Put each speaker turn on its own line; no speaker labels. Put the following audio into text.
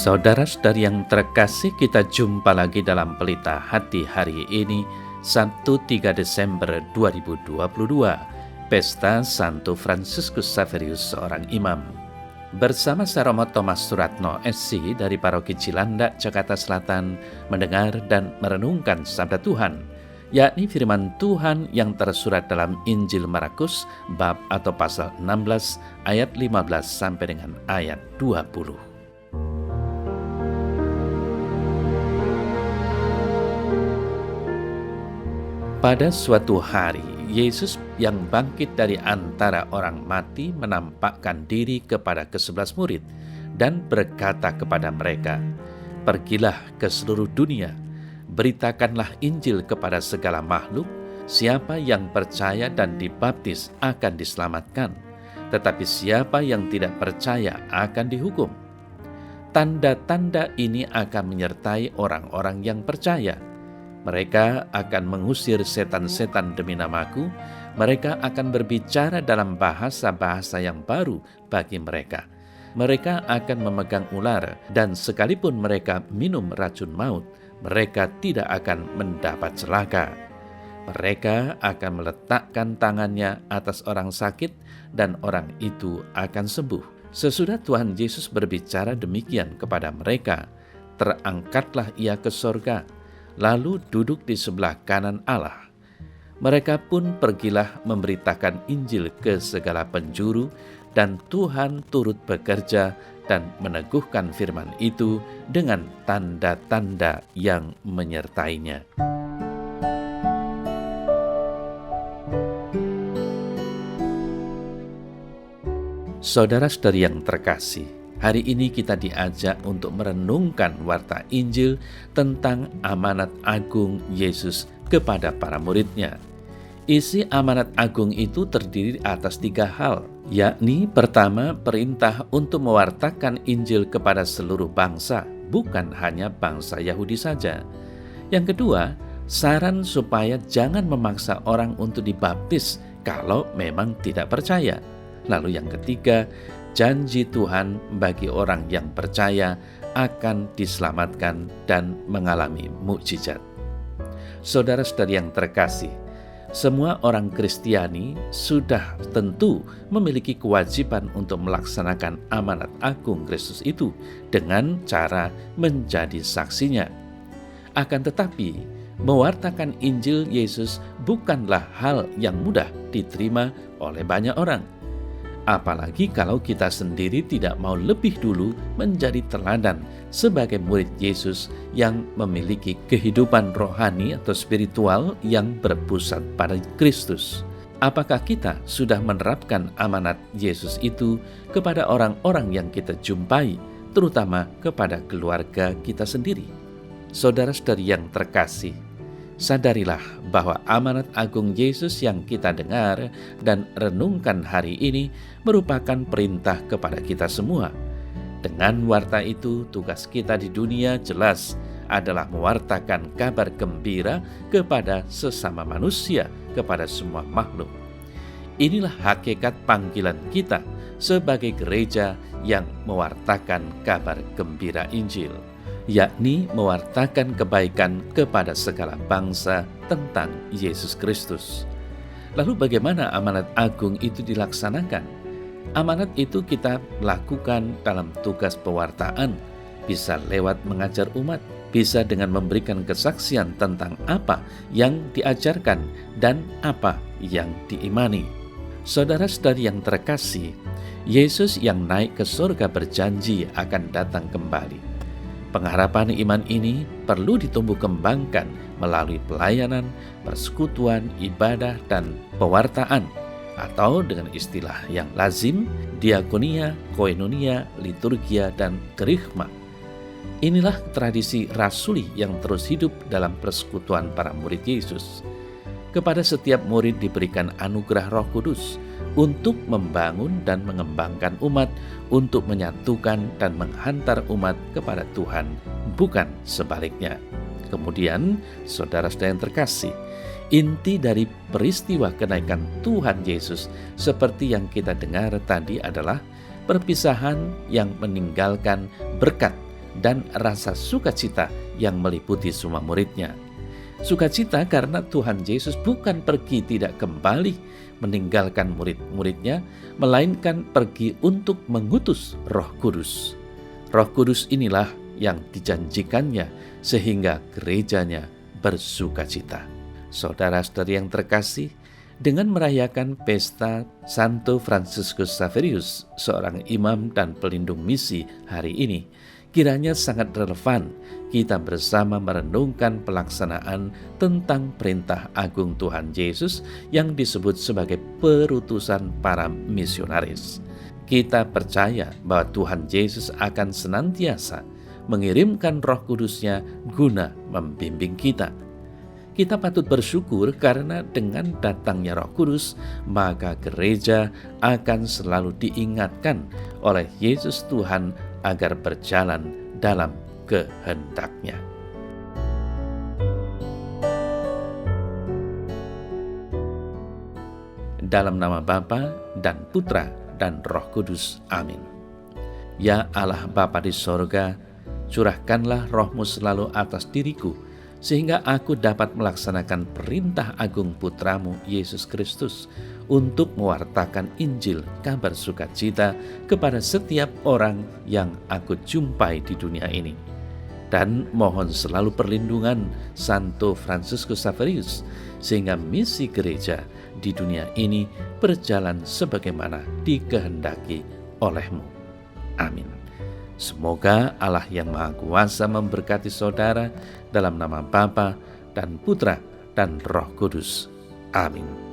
Saudara-saudari yang terkasih, kita jumpa lagi dalam Pelita Hati hari ini, Sabtu 3 Desember 2022, Pesta Santo Fransiskus Xaverius, seorang imam. Bersama saya Romo Thomas Suratno, SC dari Paroki Cilandak, Jakarta Selatan, mendengar dan merenungkan Sabda Tuhan, yakni firman Tuhan yang tersurat dalam Injil Markus, bab atau pasal 16, ayat 15 sampai dengan ayat 20. Pada suatu hari, Yesus yang bangkit dari antara orang mati menampakkan diri kepada ke-11 murid dan berkata kepada mereka, "Pergilah ke seluruh dunia, beritakanlah Injil kepada segala makhluk. Siapa yang percaya dan dibaptis akan diselamatkan, tetapi siapa yang tidak percaya akan dihukum. Tanda-tanda ini akan menyertai orang-orang yang percaya. Mereka akan mengusir setan-setan demi namaku. Mereka akan berbicara dalam bahasa-bahasa yang baru bagi mereka. Mereka akan memegang ular, dan sekalipun mereka minum racun maut, mereka tidak akan mendapat celaka. Mereka akan meletakkan tangannya atas orang sakit, dan orang itu akan sembuh." Sesudah Tuhan Yesus berbicara demikian kepada mereka, terangkatlah ia ke sorga, lalu duduk di sebelah kanan Allah. Mereka pun pergilah memberitakan Injil ke segala penjuru, dan Tuhan turut bekerja dan meneguhkan firman itu dengan tanda-tanda yang menyertainya. Saudara-saudari yang terkasih, hari ini kita diajak untuk merenungkan warta Injil tentang amanat agung Yesus kepada para muridnya. Isi amanat agung itu terdiri atas 3 hal, yakni pertama, perintah untuk mewartakan Injil kepada seluruh bangsa, bukan hanya bangsa Yahudi saja. Yang kedua, saran supaya jangan memaksa orang untuk dibaptis kalau memang tidak percaya. Lalu yang ketiga, janji Tuhan bagi orang yang percaya akan diselamatkan dan mengalami mukjizat. Saudara-saudari yang terkasih, semua orang Kristiani sudah tentu memiliki kewajiban untuk melaksanakan amanat agung Kristus itu dengan cara menjadi saksinya. Akan tetapi, mewartakan Injil Yesus bukanlah hal yang mudah diterima oleh banyak orang. Apalagi kalau kita sendiri tidak mau lebih dulu menjadi teladan sebagai murid Yesus yang memiliki kehidupan rohani atau spiritual yang berpusat pada Kristus. Apakah kita sudah menerapkan amanat Yesus itu kepada orang-orang yang kita jumpai, terutama kepada keluarga kita sendiri? Saudara-saudari yang terkasih, sadarilah bahwa amanat agung Yesus yang kita dengar dan renungkan hari ini merupakan perintah kepada kita semua. Dengan warta itu, tugas kita di dunia jelas adalah mewartakan kabar gembira kepada sesama manusia, kepada semua makhluk. Inilah hakikat panggilan kita sebagai gereja yang mewartakan kabar gembira Injil, yakni mewartakan kebaikan kepada segala bangsa tentang Yesus Kristus. Lalu bagaimana amanat agung itu dilaksanakan? Amanat itu kita lakukan dalam tugas pewartaan, bisa lewat mengajar umat, bisa dengan memberikan kesaksian tentang apa yang diajarkan dan apa yang diimani. Saudara-saudari yang terkasih, Yesus yang naik ke surga berjanji akan datang kembali. Pengharapan iman ini perlu ditumbuh kembangkan melalui pelayanan, persekutuan, ibadah, dan pewartaan, atau dengan istilah yang lazim, diakonia, koinonia, liturgia, dan kerikma. Inilah tradisi rasuli yang terus hidup dalam persekutuan para murid Yesus. Kepada setiap murid diberikan anugerah Roh Kudus untuk membangun dan mengembangkan umat, untuk menyatukan dan menghantar umat kepada Tuhan, bukan sebaliknya. Kemudian, saudara-saudara yang terkasih, inti dari peristiwa kenaikan Tuhan Yesus seperti yang kita dengar tadi adalah perpisahan yang meninggalkan berkat dan rasa sukacita yang meliputi semua muridnya. Sukacita karena Tuhan Yesus bukan pergi tidak kembali meninggalkan murid-muridnya, melainkan pergi untuk mengutus Roh Kudus. Roh Kudus inilah yang dijanjikannya sehingga gerejanya bersukacita. Saudara-saudari yang terkasih, dengan merayakan pesta Santo Fransiskus Xaverius, seorang imam dan pelindung misi hari ini, kiranya sangat relevan kita bersama merenungkan pelaksanaan tentang perintah agung Tuhan Yesus yang disebut sebagai perutusan para misionaris. Kita percaya bahwa Tuhan Yesus akan senantiasa mengirimkan Roh Kudus-Nya guna membimbing kita. Kita patut bersyukur karena dengan datangnya Roh Kudus, maka gereja akan selalu diingatkan oleh Yesus Tuhan agar berjalan dalam kehendak-Nya. Dalam nama Bapa dan Putra dan Roh Kudus. Amin. Ya Allah Bapa di sorga, curahkanlah Roh-Mu selalu atas diriku, sehingga aku dapat melaksanakan perintah agung Putramu Yesus Kristus untuk mewartakan Injil kabar sukacita kepada setiap orang yang aku jumpai di dunia ini. Dan mohon selalu perlindungan Santo Fransiskus Xaverius, sehingga misi gereja di dunia ini berjalan sebagaimana dikehendaki oleh-Mu. Amin. Semoga Allah yang Maha Kuasa memberkati saudara dalam nama Bapa dan Putra dan Roh Kudus. Amin.